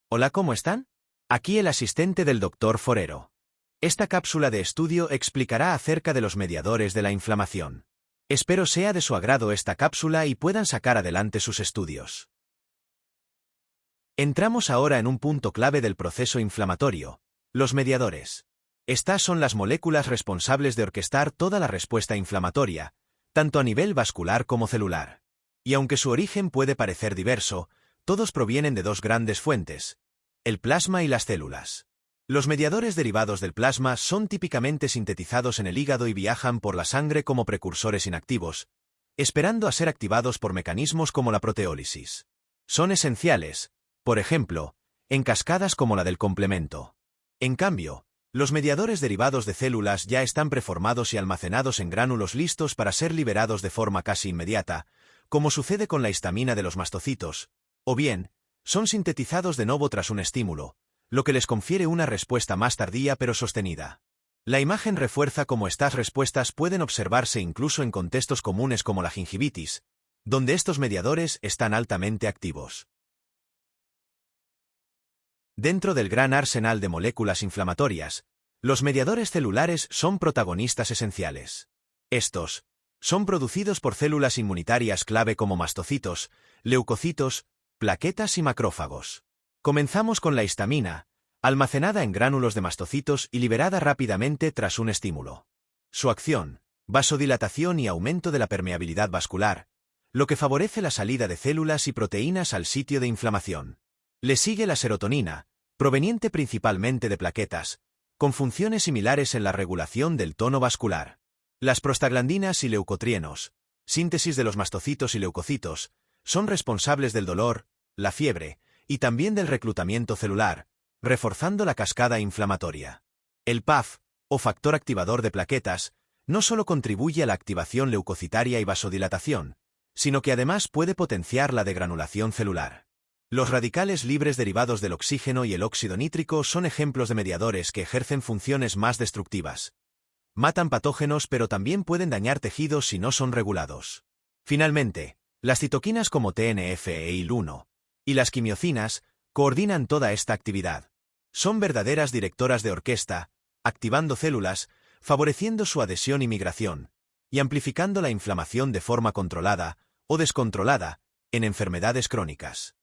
Hola, ¿cómo están? Aquí el asistente del Dr. Forero. Esta cápsula de estudio explicará acerca de los mediadores de la inflamación. Espero sea de su agrado esta cápsula y puedan sacar adelante sus estudios. Entramos ahora en un punto clave del proceso inflamatorio: los mediadores. Estas son las moléculas responsables de orquestar toda la respuesta inflamatoria, tanto a nivel vascular como celular. Y aunque su origen puede parecer diverso, todos provienen de dos grandes fuentes: el plasma y las células. Los mediadores derivados del plasma son típicamente sintetizados en el hígado y viajan por la sangre como precursores inactivos, esperando a ser activados por mecanismos como la proteólisis. Son esenciales, por ejemplo, en cascadas como la del complemento. En cambio, los mediadores derivados de células ya están preformados y almacenados en gránulos listos para ser liberados de forma casi inmediata, como sucede con la histamina de los mastocitos, o bien, son sintetizados de nuevo tras un estímulo, lo que les confiere una respuesta más tardía pero sostenida. La imagen refuerza cómo estas respuestas pueden observarse incluso en contextos comunes como la gingivitis, donde estos mediadores están altamente activos. Dentro del gran arsenal de moléculas inflamatorias, los mediadores celulares son protagonistas esenciales. Estos son producidos por células inmunitarias clave como mastocitos, leucocitos, plaquetas y macrófagos. Comenzamos con la histamina, almacenada en gránulos de mastocitos y liberada rápidamente tras un estímulo. Su acción: vasodilatación y aumento de la permeabilidad vascular, lo que favorece la salida de células y proteínas al sitio de inflamación. Le sigue la serotonina, proveniente principalmente de plaquetas, con funciones similares en la regulación del tono vascular. Las prostaglandinas y leucotrienos, síntesis de los mastocitos y leucocitos, son responsables del dolor, la fiebre, y también del reclutamiento celular, reforzando la cascada inflamatoria. El PAF, o factor activador de plaquetas, no solo contribuye a la activación leucocitaria y vasodilatación, sino que además puede potenciar la degranulación celular. Los radicales libres derivados del oxígeno y el óxido nítrico son ejemplos de mediadores que ejercen funciones más destructivas. Matan patógenos pero también pueden dañar tejidos si no son regulados. Finalmente, las citoquinas como TNF e IL-1 y las quimiocinas coordinan toda esta actividad. Son verdaderas directoras de orquesta, activando células, favoreciendo su adhesión y migración, y amplificando la inflamación de forma controlada o descontrolada en enfermedades crónicas.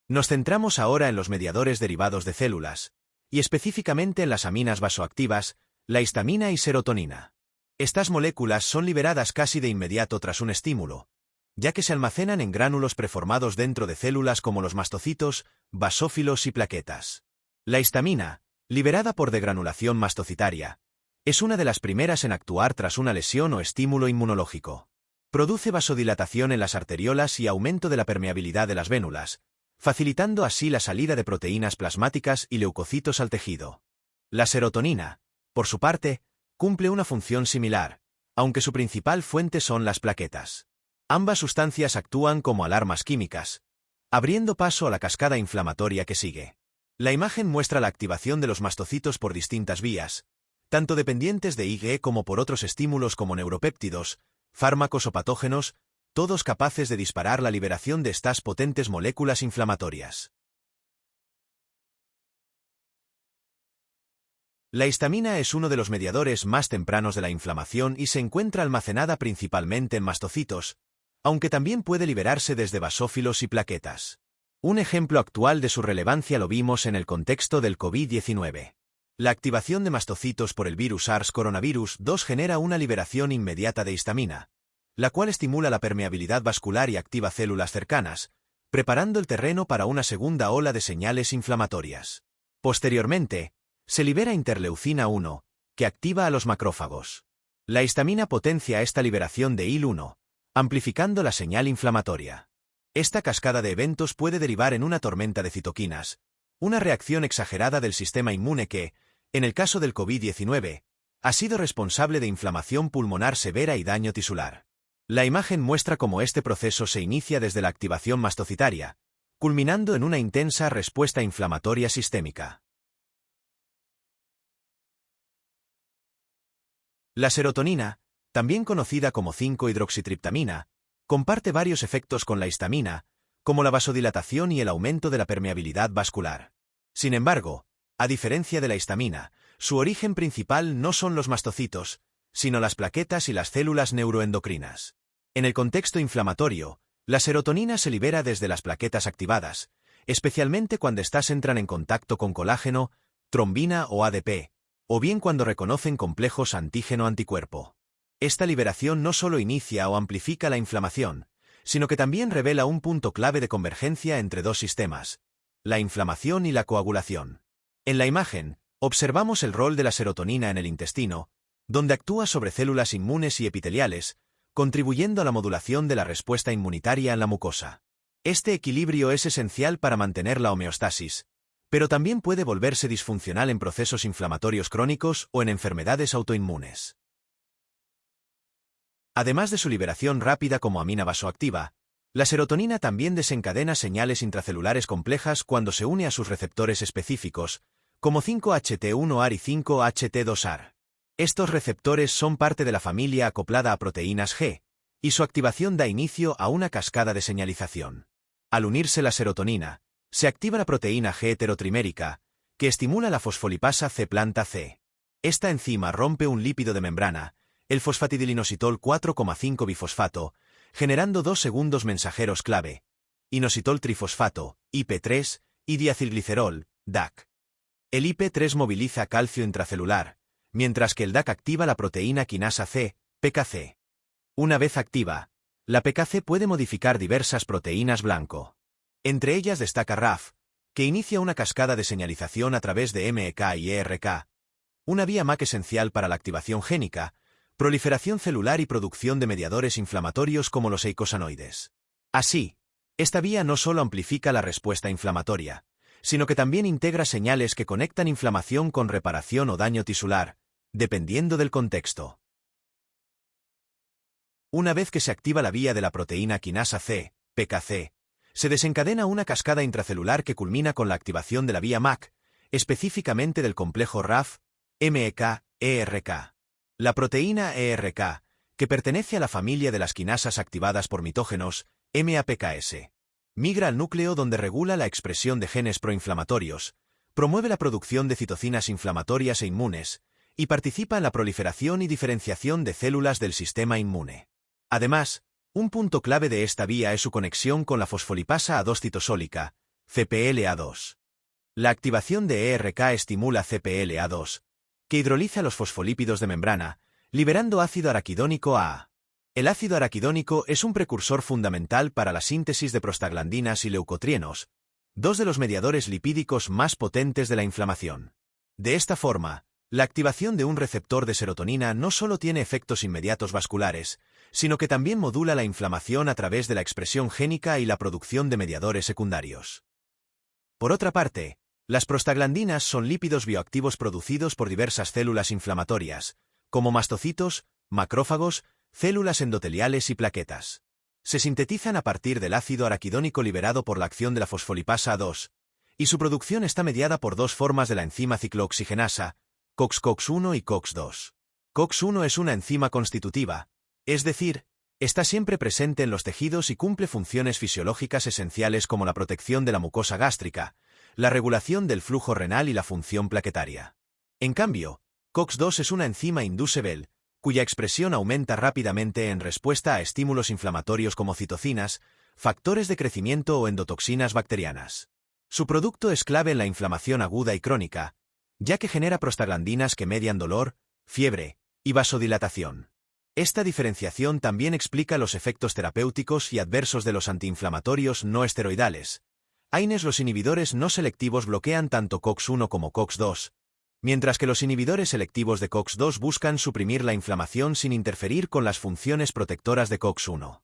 Nos centramos ahora en los mediadores derivados de células, y específicamente en las aminas vasoactivas, la histamina y serotonina. Estas moléculas son liberadas casi de inmediato tras un estímulo, ya que se almacenan en gránulos preformados dentro de células como los mastocitos, basófilos y plaquetas. La histamina, liberada por degranulación mastocitaria, es una de las primeras en actuar tras una lesión o estímulo inmunológico. Produce vasodilatación en las arteriolas y aumento de la permeabilidad de las vénulas, facilitando así la salida de proteínas plasmáticas y leucocitos al tejido. La serotonina, por su parte, cumple una función similar, aunque su principal fuente son las plaquetas. Ambas sustancias actúan como alarmas químicas, abriendo paso a la cascada inflamatoria que sigue. La imagen muestra la activación de los mastocitos por distintas vías, tanto dependientes de IgE como por otros estímulos como neuropéptidos, fármacos o patógenos, todos capaces de disparar la liberación de estas potentes moléculas inflamatorias. La histamina es uno de los mediadores más tempranos de la inflamación y se encuentra almacenada principalmente en mastocitos, aunque también puede liberarse desde basófilos y plaquetas. Un ejemplo actual de su relevancia lo vimos en el contexto del COVID-19. La activación de mastocitos por el virus SARS-CoV-2 genera una liberación inmediata de histamina, la cual estimula la permeabilidad vascular y activa células cercanas, preparando el terreno para una segunda ola de señales inflamatorias. Posteriormente, se libera interleucina 1, que activa a los macrófagos. La histamina potencia esta liberación de IL-1, amplificando la señal inflamatoria. Esta cascada de eventos puede derivar en una tormenta de citoquinas, una reacción exagerada del sistema inmune que, en el caso del COVID-19, ha sido responsable de inflamación pulmonar severa y daño tisular. La imagen muestra cómo este proceso se inicia desde la activación mastocitaria, culminando en una intensa respuesta inflamatoria sistémica. La serotonina, también conocida como 5-hidroxitriptamina, comparte varios efectos con la histamina, como la vasodilatación y el aumento de la permeabilidad vascular. Sin embargo, a diferencia de la histamina, su origen principal no son los mastocitos, sino las plaquetas y las células neuroendocrinas. En el contexto inflamatorio, la serotonina se libera desde las plaquetas activadas, especialmente cuando éstas entran en contacto con colágeno, trombina o ADP, o bien cuando reconocen complejos antígeno-anticuerpo. Esta liberación no solo inicia o amplifica la inflamación, sino que también revela un punto clave de convergencia entre dos sistemas, la inflamación y la coagulación. En la imagen, observamos el rol de la serotonina en el intestino, donde actúa sobre células inmunes y epiteliales, contribuyendo a la modulación de la respuesta inmunitaria en la mucosa. Este equilibrio es esencial para mantener la homeostasis, pero también puede volverse disfuncional en procesos inflamatorios crónicos o en enfermedades autoinmunes. Además de su liberación rápida como amina vasoactiva, la serotonina también desencadena señales intracelulares complejas cuando se une a sus receptores específicos, como 5-HT1-AR y 5-HT2-AR. Estos receptores son parte de la familia acoplada a proteínas G, y su activación da inicio a una cascada de señalización. Al unirse la serotonina, se activa la proteína G heterotrimérica, que estimula la fosfolipasa C-planta C. Esta enzima rompe un lípido de membrana, el fosfatidilinositol 4,5 bifosfato, generando dos segundos mensajeros clave, inositol trifosfato, IP3, y diacilglicerol, DAC. El IP3 moviliza calcio intracelular, mientras que el DAC activa la proteína quinasa C, PKC. Una vez activa, la PKC puede modificar diversas proteínas blanco. Entre ellas destaca RAF, que inicia una cascada de señalización a través de MEK y ERK, una vía MAC esencial para la activación génica, proliferación celular y producción de mediadores inflamatorios como los eicosanoides. Así, esta vía no solo amplifica la respuesta inflamatoria, sino que también integra señales que conectan inflamación con reparación o daño tisular, dependiendo del contexto. Una vez que se activa la vía de la proteína quinasa C, PKC, se desencadena una cascada intracelular que culmina con la activación de la vía MAC, específicamente del complejo RAF, MEK, ERK. La proteína ERK, que pertenece a la familia de las quinasas activadas por mitógenos, MAPKS, migra al núcleo donde regula la expresión de genes proinflamatorios, promueve la producción de citocinas inflamatorias e inmunes, y participa en la proliferación y diferenciación de células del sistema inmune. Además, un punto clave de esta vía es su conexión con la fosfolipasa A2 citosólica, CPLA2. La activación de ERK estimula CPLA2, que hidroliza los fosfolípidos de membrana, liberando ácido araquidónico AA. El ácido araquidónico es un precursor fundamental para la síntesis de prostaglandinas y leucotrienos, dos de los mediadores lipídicos más potentes de la inflamación. De esta forma, la activación de un receptor de serotonina no solo tiene efectos inmediatos vasculares, sino que también modula la inflamación a través de la expresión génica y la producción de mediadores secundarios. Por otra parte, las prostaglandinas son lípidos bioactivos producidos por diversas células inflamatorias, como mastocitos, macrófagos, células endoteliales y plaquetas. Se sintetizan a partir del ácido araquidónico liberado por la acción de la fosfolipasa A2, y su producción está mediada por dos formas de la enzima ciclooxigenasa, COX-COX1 y COX-2. COX-1 es una enzima constitutiva, es decir, está siempre presente en los tejidos y cumple funciones fisiológicas esenciales como la protección de la mucosa gástrica, la regulación del flujo renal y la función plaquetaria. En cambio, COX-2 es una enzima inducible, cuya expresión aumenta rápidamente en respuesta a estímulos inflamatorios como citocinas, factores de crecimiento o endotoxinas bacterianas. Su producto es clave en la inflamación aguda y crónica, ya que genera prostaglandinas que median dolor, fiebre y vasodilatación. Esta diferenciación también explica los efectos terapéuticos y adversos de los antiinflamatorios no esteroidales. Los inhibidores no selectivos bloquean tanto COX-1 como COX-2, mientras que los inhibidores selectivos de COX-2 buscan suprimir la inflamación sin interferir con las funciones protectoras de COX-1.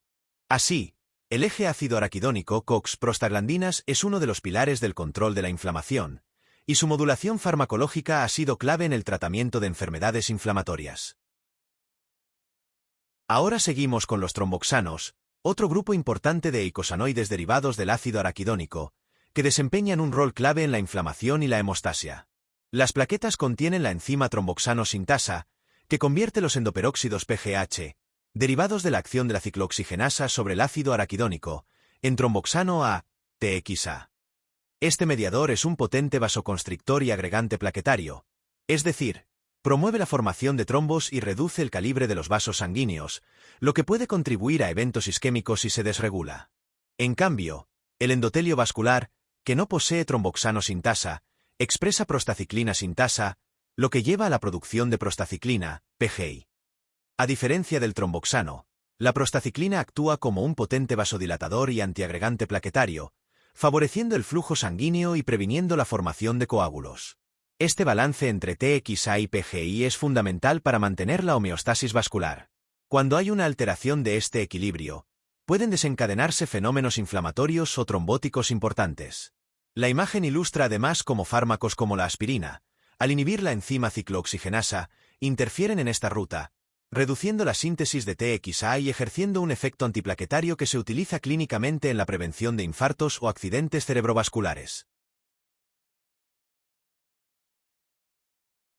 Así, el eje ácido araquidónico COX-prostaglandinas es uno de los pilares del control de la inflamación, y su modulación farmacológica ha sido clave en el tratamiento de enfermedades inflamatorias. Ahora seguimos con los tromboxanos, otro grupo importante de eicosanoides derivados del ácido araquidónico, que desempeñan un rol clave en la inflamación y la hemostasia. Las plaquetas contienen la enzima tromboxano sintasa, que convierte los endoperóxidos PGH, derivados de la acción de la ciclooxigenasa sobre el ácido araquidónico, en tromboxano A, TXA. Este mediador es un potente vasoconstrictor y agregante plaquetario, es decir, promueve la formación de trombos y reduce el calibre de los vasos sanguíneos, lo que puede contribuir a eventos isquémicos si se desregula. En cambio, el endotelio vascular, que no posee tromboxano sintasa, expresa prostaciclina sintasa, lo que lleva a la producción de prostaciclina, PGI. A diferencia del tromboxano, la prostaciclina actúa como un potente vasodilatador y antiagregante plaquetario, favoreciendo el flujo sanguíneo y previniendo la formación de coágulos. Este balance entre TXA y PGI es fundamental para mantener la homeostasis vascular. Cuando hay una alteración de este equilibrio, pueden desencadenarse fenómenos inflamatorios o trombóticos importantes. La imagen ilustra además cómo fármacos como la aspirina, al inhibir la enzima ciclooxigenasa, interfieren en esta ruta, reduciendo la síntesis de TXA y ejerciendo un efecto antiplaquetario que se utiliza clínicamente en la prevención de infartos o accidentes cerebrovasculares.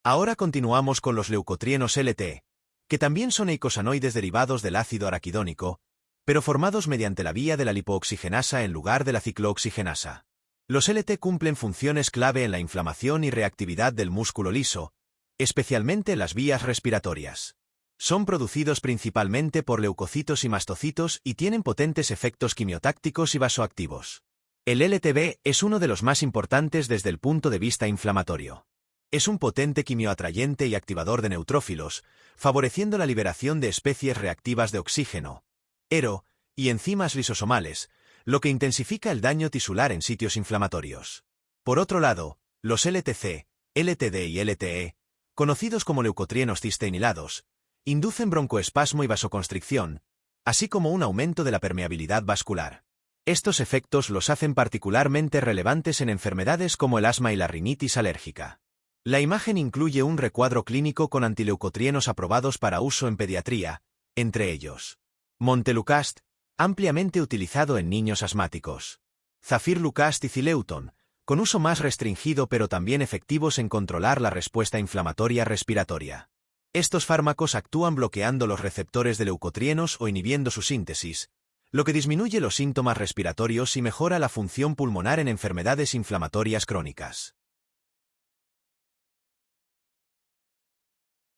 Ahora continuamos con los leucotrienos LT, que también son eicosanoides derivados del ácido araquidónico, pero formados mediante la vía de la lipooxigenasa en lugar de la ciclooxigenasa. Los LT cumplen funciones clave en la inflamación y reactividad del músculo liso, especialmente en las vías respiratorias. Son producidos principalmente por leucocitos y mastocitos y tienen potentes efectos quimiotácticos y vasoactivos. El LTB es uno de los más importantes desde el punto de vista inflamatorio. Es un potente quimioatrayente y activador de neutrófilos, favoreciendo la liberación de especies reactivas de oxígeno, ERO, y enzimas lisosomales, lo que intensifica el daño tisular en sitios inflamatorios. Por otro lado, los LTC, LTD y LTE, conocidos como leucotrienos cisteinilados, inducen broncoespasmo y vasoconstricción, así como un aumento de la permeabilidad vascular. Estos efectos los hacen particularmente relevantes en enfermedades como el asma y la rinitis alérgica. La imagen incluye un recuadro clínico con antileucotrienos aprobados para uso en pediatría, entre ellos Montelukast, ampliamente utilizado en niños asmáticos; Zafirlukast y Zileuton, con uso más restringido pero también efectivos en controlar la respuesta inflamatoria respiratoria. Estos fármacos actúan bloqueando los receptores de leucotrienos o inhibiendo su síntesis, lo que disminuye los síntomas respiratorios y mejora la función pulmonar en enfermedades inflamatorias crónicas.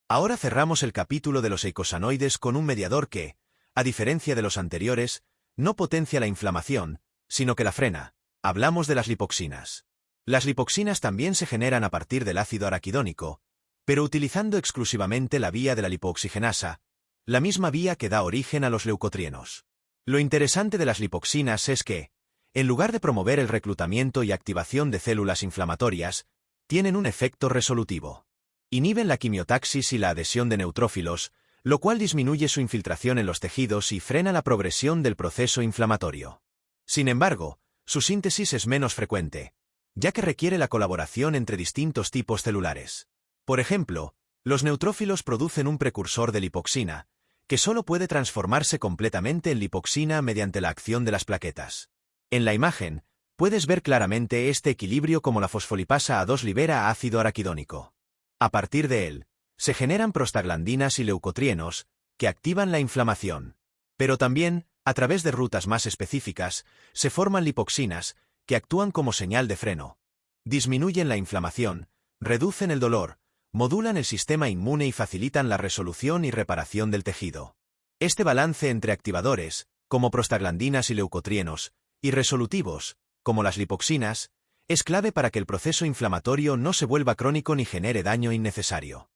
Ahora cerramos el capítulo de los eicosanoides con un mediador que, a diferencia de los anteriores, no potencia la inflamación, sino que la frena. Hablamos de las lipoxinas. Las lipoxinas también se generan a partir del ácido araquidónico, pero utilizando exclusivamente la vía de la lipooxigenasa, la misma vía que da origen a los leucotrienos. Lo interesante de las lipoxinas es que, en lugar de promover el reclutamiento y activación de células inflamatorias, tienen un efecto resolutivo. Inhiben la quimiotaxis y la adhesión de neutrófilos, lo cual disminuye su infiltración en los tejidos y frena la progresión del proceso inflamatorio. Sin embargo, su síntesis es menos frecuente, ya que requiere la colaboración entre distintos tipos celulares. Por ejemplo, los neutrófilos producen un precursor de lipoxina, que solo puede transformarse completamente en lipoxina mediante la acción de las plaquetas. En la imagen, puedes ver claramente este equilibrio como la fosfolipasa A2 libera ácido araquidónico. A partir de él, se generan prostaglandinas y leucotrienos, que activan la inflamación. Pero también, a través de rutas más específicas, se forman lipoxinas, que actúan como señal de freno. Disminuyen la inflamación, reducen el dolor, modulan el sistema inmune y facilitan la resolución y reparación del tejido. Este balance entre activadores, como prostaglandinas y leucotrienos, y resolutivos, como las lipoxinas, es clave para que el proceso inflamatorio no se vuelva crónico ni genere daño innecesario.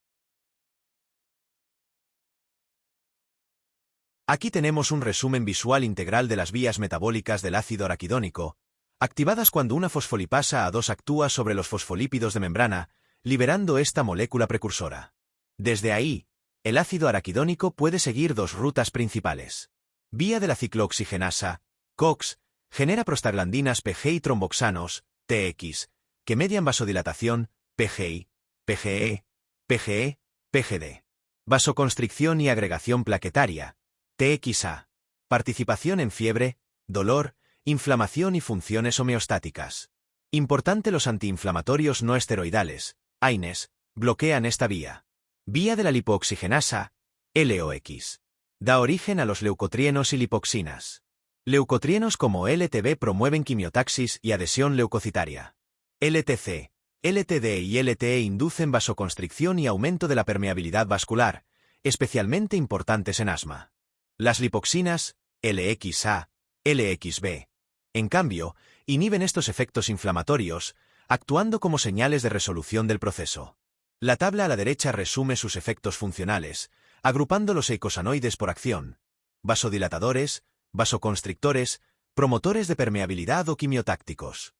Aquí tenemos un resumen visual integral de las vías metabólicas del ácido araquidónico, activadas cuando una fosfolipasa A2 actúa sobre los fosfolípidos de membrana, liberando esta molécula precursora. Desde ahí, el ácido araquidónico puede seguir dos rutas principales. Vía de la ciclooxigenasa, COX, genera prostaglandinas PG y tromboxanos, TX, que median vasodilatación, PGI, PGE, PGE, PGD. Vasoconstricción y agregación plaquetaria, TXA. Participación en fiebre, dolor, inflamación y funciones homeostáticas. Importante: los antiinflamatorios no esteroidales, AINES, bloquean esta vía. Vía de la lipooxigenasa, LOX. Da origen a los leucotrienos y lipoxinas. Leucotrienos como LTB promueven quimiotaxis y adhesión leucocitaria. LTC, LTD y LTE inducen vasoconstricción y aumento de la permeabilidad vascular, especialmente importantes en asma. Las lipoxinas, LXA, LXB, en cambio, inhiben estos efectos inflamatorios, actuando como señales de resolución del proceso. La tabla a la derecha resume sus efectos funcionales, agrupando los eicosanoides por acción: vasodilatadores, vasoconstrictores, promotores de permeabilidad o quimiotácticos.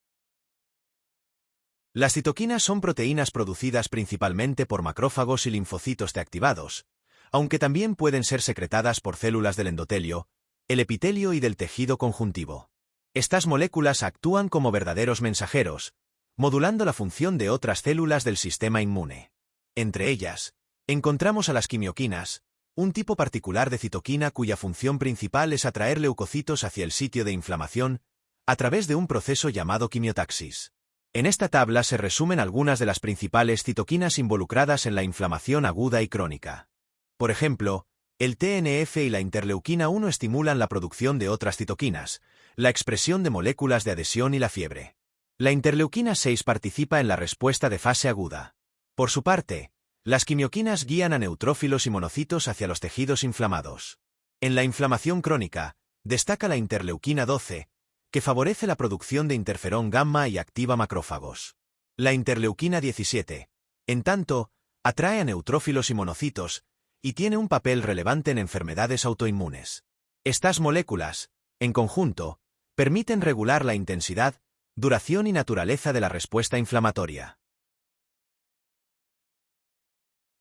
Las citoquinas son proteínas producidas principalmente por macrófagos y linfocitos T activados, aunque también pueden ser secretadas por células del endotelio, el epitelio y del tejido conjuntivo. Estas moléculas actúan como verdaderos mensajeros, modulando la función de otras células del sistema inmune. Entre ellas, encontramos a las quimioquinas, un tipo particular de citoquina cuya función principal es atraer leucocitos hacia el sitio de inflamación a través de un proceso llamado quimiotaxis. En esta tabla se resumen algunas de las principales citoquinas involucradas en la inflamación aguda y crónica. Por ejemplo, el TNF y la interleuquina 1 estimulan la producción de otras citoquinas, la expresión de moléculas de adhesión y la fiebre. La interleuquina 6 participa en la respuesta de fase aguda. Por su parte, las quimioquinas guían a neutrófilos y monocitos hacia los tejidos inflamados. En la inflamación crónica, destaca la interleuquina 12, que favorece la producción de interferón gamma y activa macrófagos. La interleuquina 17, en tanto, atrae a neutrófilos y monocitos, y tiene un papel relevante en enfermedades autoinmunes. Estas moléculas, en conjunto, permiten regular la intensidad, duración y naturaleza de la respuesta inflamatoria.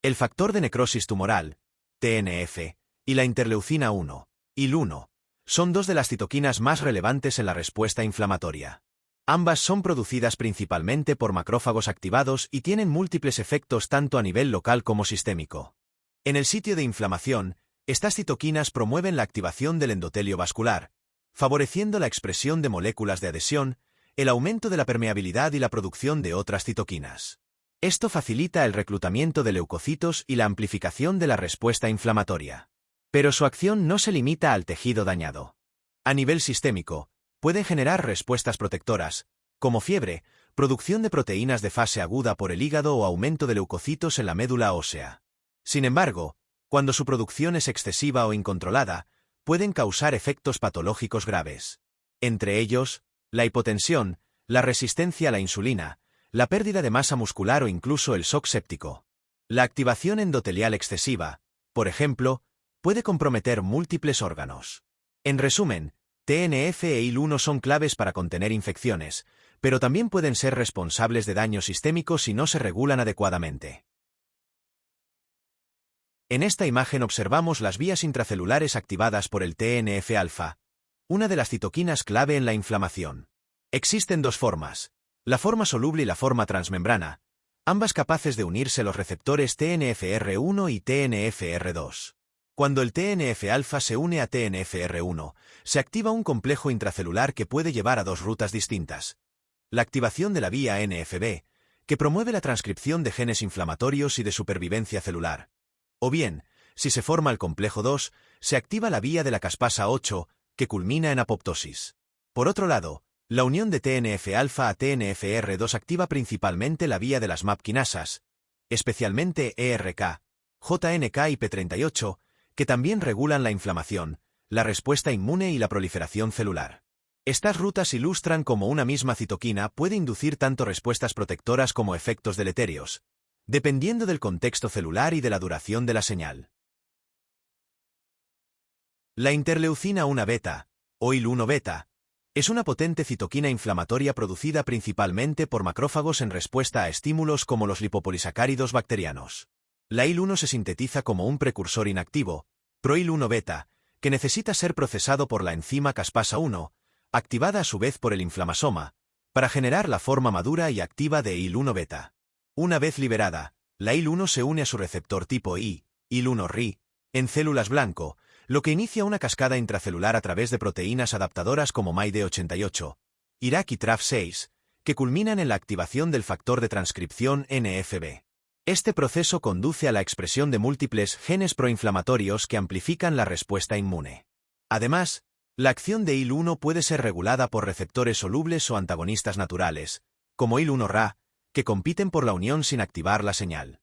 El factor de necrosis tumoral, TNF, y la interleucina 1, IL-1, son dos de las citoquinas más relevantes en la respuesta inflamatoria. Ambas son producidas principalmente por macrófagos activados y tienen múltiples efectos tanto a nivel local como sistémico. En el sitio de inflamación, estas citoquinas promueven la activación del endotelio vascular, favoreciendo la expresión de moléculas de adhesión, el aumento de la permeabilidad y la producción de otras citoquinas. Esto facilita el reclutamiento de leucocitos y la amplificación de la respuesta inflamatoria. Pero su acción no se limita al tejido dañado. A nivel sistémico, pueden generar respuestas protectoras, como fiebre, producción de proteínas de fase aguda por el hígado o aumento de leucocitos en la médula ósea. Sin embargo, cuando su producción es excesiva o incontrolada, pueden causar efectos patológicos graves. Entre ellos, la hipotensión, la resistencia a la insulina, la pérdida de masa muscular o incluso el shock séptico. La activación endotelial excesiva, por ejemplo, puede comprometer múltiples órganos. En resumen, TNF e IL-1 son claves para contener infecciones, pero también pueden ser responsables de daño sistémico si no se regulan adecuadamente. En esta imagen observamos las vías intracelulares activadas por el TNF-alfa, una de las citoquinas clave en la inflamación. Existen dos formas, la forma soluble y la forma transmembrana, ambas capaces de unirse los receptores TNFR1 y TNFR2. Cuando el TNF-alfa se une a TNFR1, se activa un complejo intracelular que puede llevar a dos rutas distintas. La activación de la vía NFB, que promueve la transcripción de genes inflamatorios y de supervivencia celular. O bien, si se forma el complejo 2, se activa la vía de la caspasa 8, que culmina en apoptosis. Por otro lado, la unión de TNF-alfa a TNFR2 activa principalmente la vía de las MAP quinasas, especialmente ERK, JNK y P38, que también regulan la inflamación, la respuesta inmune y la proliferación celular. Estas rutas ilustran cómo una misma citoquina puede inducir tanto respuestas protectoras como efectos deleterios, dependiendo del contexto celular y de la duración de la señal. La interleucina 1 beta, o IL-1 beta, es una potente citoquina inflamatoria producida principalmente por macrófagos en respuesta a estímulos como los lipopolisacáridos bacterianos. La IL-1 se sintetiza como un precursor inactivo, pro-IL-1 beta, que necesita ser procesado por la enzima caspasa 1, activada a su vez por el inflamasoma, para generar la forma madura y activa de IL-1 beta. Una vez liberada, la IL-1 se une a su receptor tipo I, IL-1RI, en células blanco, lo que inicia una cascada intracelular a través de proteínas adaptadoras como MyD88, IRAK y TRAF6, que culminan en la activación del factor de transcripción NFB. Este proceso conduce a la expresión de múltiples genes proinflamatorios que amplifican la respuesta inmune. Además, La acción de IL-1 puede ser regulada por receptores solubles o antagonistas naturales, como IL-1Ra, que compiten por la unión sin activar la señal.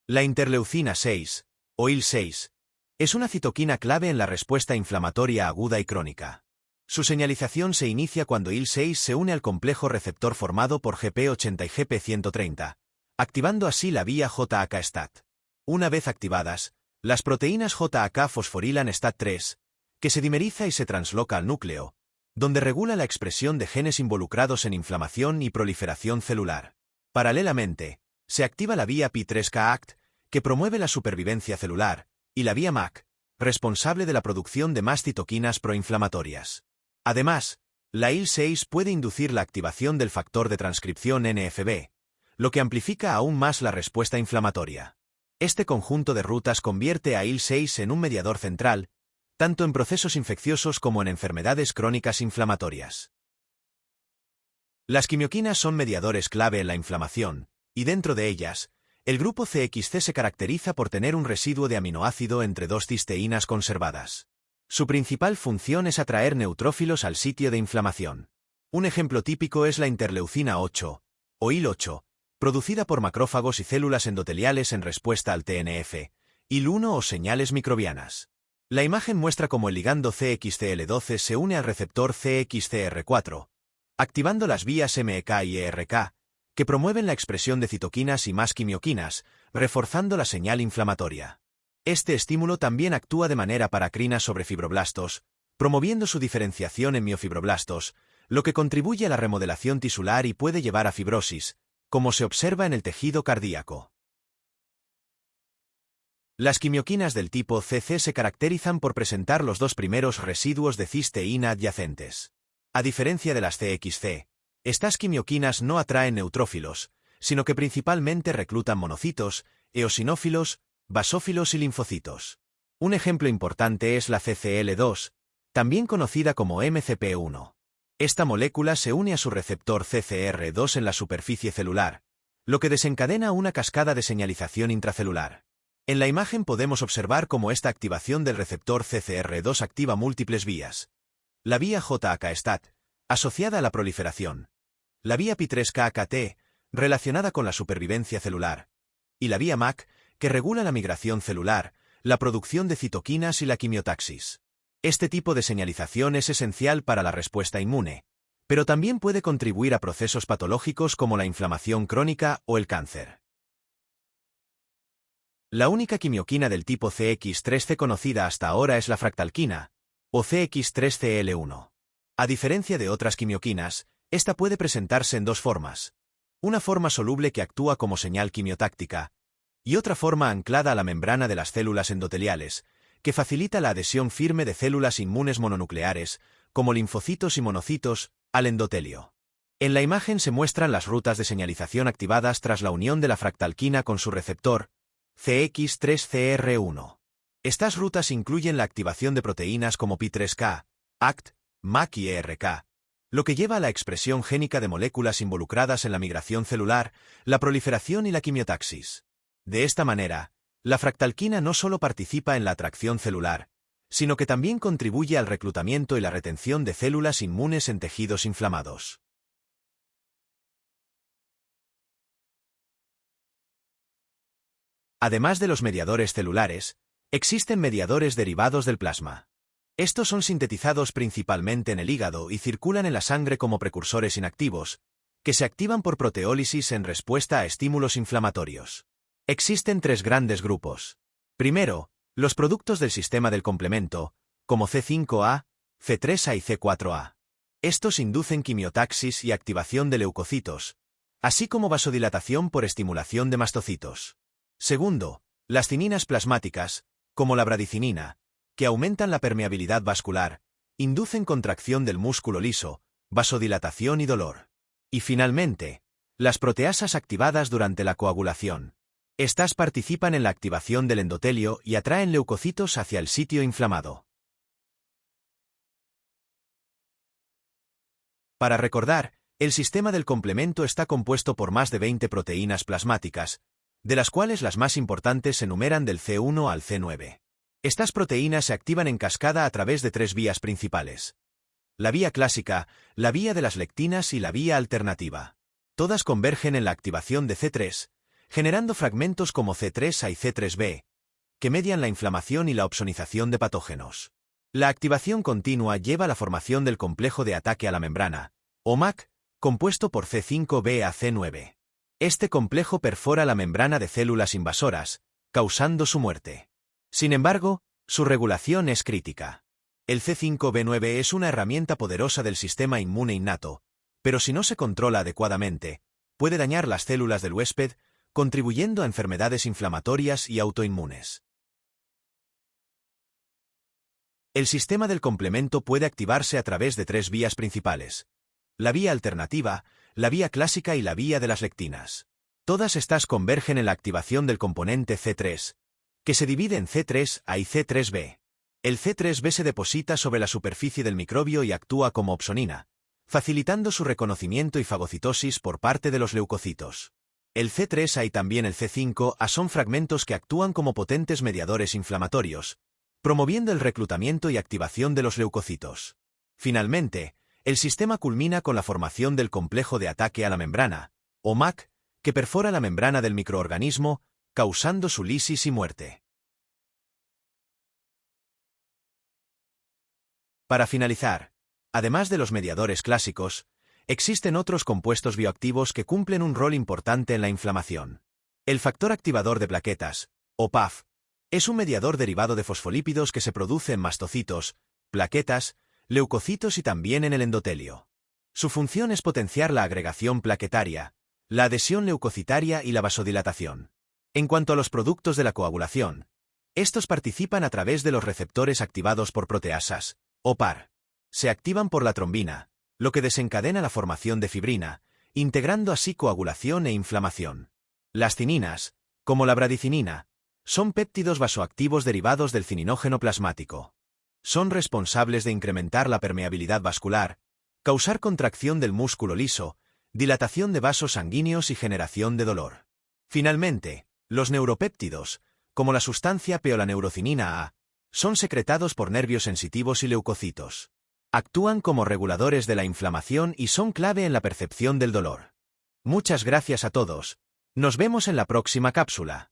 La interleucina 6, o IL-6, es una citoquina clave en la respuesta inflamatoria aguda y crónica. Su señalización se inicia cuando IL-6 se une al complejo receptor formado por GP80 y GP130, activando así la vía JAK-STAT. Una vez activadas, las proteínas JAK fosforilan STAT3, que se dimeriza y se transloca al núcleo, donde regula la expresión de genes involucrados en inflamación y proliferación celular. Paralelamente, se activa la vía P3K-ACT, que promueve la supervivencia celular, y la vía MAC, responsable de la producción de más citoquinas proinflamatorias. Además, la IL-6 puede inducir la activación del factor de transcripción NFB, lo que amplifica aún más la respuesta inflamatoria. Este conjunto de rutas convierte a IL-6 en un mediador central, tanto en procesos infecciosos como en enfermedades crónicas inflamatorias. Las quimioquinas son mediadores clave en la inflamación, y dentro de ellas, el grupo CXC se caracteriza por tener un residuo de aminoácido entre dos cisteínas conservadas. Su principal función es atraer neutrófilos al sitio de inflamación. Un ejemplo típico es la interleucina 8, o IL-8, producida por macrófagos y células endoteliales en respuesta al TNF, IL-1 o señales microbianas. La imagen muestra cómo el ligando CXCL12 se une al receptor CXCR4, activando las vías MEK y ERK, que promueven la expresión de citoquinas y más quimioquinas, reforzando la señal inflamatoria. Este estímulo también actúa de manera paracrina sobre fibroblastos, promoviendo su diferenciación en miofibroblastos, lo que contribuye a la remodelación tisular y puede llevar a fibrosis, como se observa en el tejido cardíaco. Las quimioquinas del tipo CC se caracterizan por presentar los dos primeros residuos de cisteína adyacentes. A diferencia de las CXC, estas quimioquinas no atraen neutrófilos, sino que principalmente reclutan monocitos, eosinófilos, basófilos y linfocitos. Un ejemplo importante es la CCL2, también conocida como MCP1. Esta molécula se une a su receptor CCR2 en la superficie celular, lo que desencadena una cascada de señalización intracelular. En la imagen podemos observar cómo esta activación del receptor CCR2 activa múltiples vías. La vía JAK-STAT, asociada a la proliferación, la vía P3K-AKT, relacionada con la supervivencia celular, y la vía MAC, que regula la migración celular, la producción de citoquinas y la quimiotaxis. Este tipo de señalización es esencial para la respuesta inmune, pero también puede contribuir a procesos patológicos como la inflamación crónica o el cáncer. La única quimioquina del tipo CX3C conocida hasta ahora es la fractalquina, o CX3CL1. A diferencia de otras quimioquinas, esta puede presentarse en dos formas. Una forma soluble que actúa como señal quimiotáctica, y otra forma anclada a la membrana de las células endoteliales, que facilita la adhesión firme de células inmunes mononucleares, como linfocitos y monocitos, al endotelio. En la imagen se muestran las rutas de señalización activadas tras la unión de la fractalquina con su receptor, CX3CR1. Estas rutas incluyen la activación de proteínas como P3K, ACT, MAC y ERK, lo que lleva a la expresión génica de moléculas involucradas en la migración celular, la proliferación y la quimiotaxis. De esta manera, la fractalquina no solo participa en la atracción celular, sino que también contribuye al reclutamiento y la retención de células inmunes en tejidos inflamados. Además de los mediadores celulares, existen mediadores derivados del plasma. Estos son sintetizados principalmente en el hígado y circulan en la sangre como precursores inactivos, que se activan por proteólisis en respuesta a estímulos inflamatorios. Existen tres grandes grupos. Primero, los productos del sistema del complemento, como C5A, C3A y C4A. Estos inducen quimiotaxis y activación de leucocitos, así como vasodilatación por estimulación de mastocitos. Segundo, las cininas plasmáticas, como la bradicinina, que aumentan la permeabilidad vascular, inducen contracción del músculo liso, vasodilatación y dolor. Y finalmente, las proteasas activadas durante la coagulación. Estas participan en la activación del endotelio y atraen leucocitos hacia el sitio inflamado. Para recordar, el sistema del complemento está compuesto por más de 20 proteínas plasmáticas, de las cuales las más importantes se enumeran del C1 al C9. Estas proteínas se activan en cascada a través de 3 vías principales. La vía clásica, la vía de las lectinas y la vía alternativa. Todas convergen en la activación de C3, generando fragmentos como C3A y C3B, que median la inflamación y la opsonización de patógenos. La activación continua lleva a la formación del complejo de ataque a la membrana, o MAC, compuesto por C5b a C9. Este complejo perfora la membrana de células invasoras, causando su muerte. Sin embargo, su regulación es crítica. El C5b9 es una herramienta poderosa del sistema inmune innato, pero si no se controla adecuadamente, puede dañar las células del huésped, contribuyendo a enfermedades inflamatorias y autoinmunes. El sistema del complemento puede activarse a través de 3 vías principales: la vía alternativa, la vía clásica y la vía de las lectinas. Todas estas convergen en la activación del componente C3, que se divide en C3A y C3B. El C3B se deposita sobre la superficie del microbio y actúa como opsonina, facilitando su reconocimiento y fagocitosis por parte de los leucocitos. El C3A y también el C5A son fragmentos que actúan como potentes mediadores inflamatorios, promoviendo el reclutamiento y activación de los leucocitos. Finalmente, el sistema culmina con la formación del complejo de ataque a la membrana, o MAC, que perfora la membrana del microorganismo, causando su lisis y muerte. Para finalizar, además de los mediadores clásicos, existen otros compuestos bioactivos que cumplen un rol importante en la inflamación. El factor activador de plaquetas, o PAF, es un mediador derivado de fosfolípidos que se produce en mastocitos, plaquetas, leucocitos y también en el endotelio. Su función es potenciar la agregación plaquetaria, la adhesión leucocitaria y la vasodilatación. En cuanto a los productos de la coagulación, estos participan a través de los receptores activados por proteasas, o PAR. Se activan por la trombina, lo que desencadena la formación de fibrina, integrando así coagulación e inflamación. Las cininas, como la bradicinina, son péptidos vasoactivos derivados del cininógeno plasmático. Son responsables de incrementar la permeabilidad vascular, causar contracción del músculo liso, dilatación de vasos sanguíneos y generación de dolor. Finalmente, los neuropéptidos, como la sustancia P o la neurocinina A, son secretados por nervios sensitivos y leucocitos. Actúan como reguladores de la inflamación y son clave en la percepción del dolor. Muchas gracias a todos. Nos vemos en la próxima cápsula.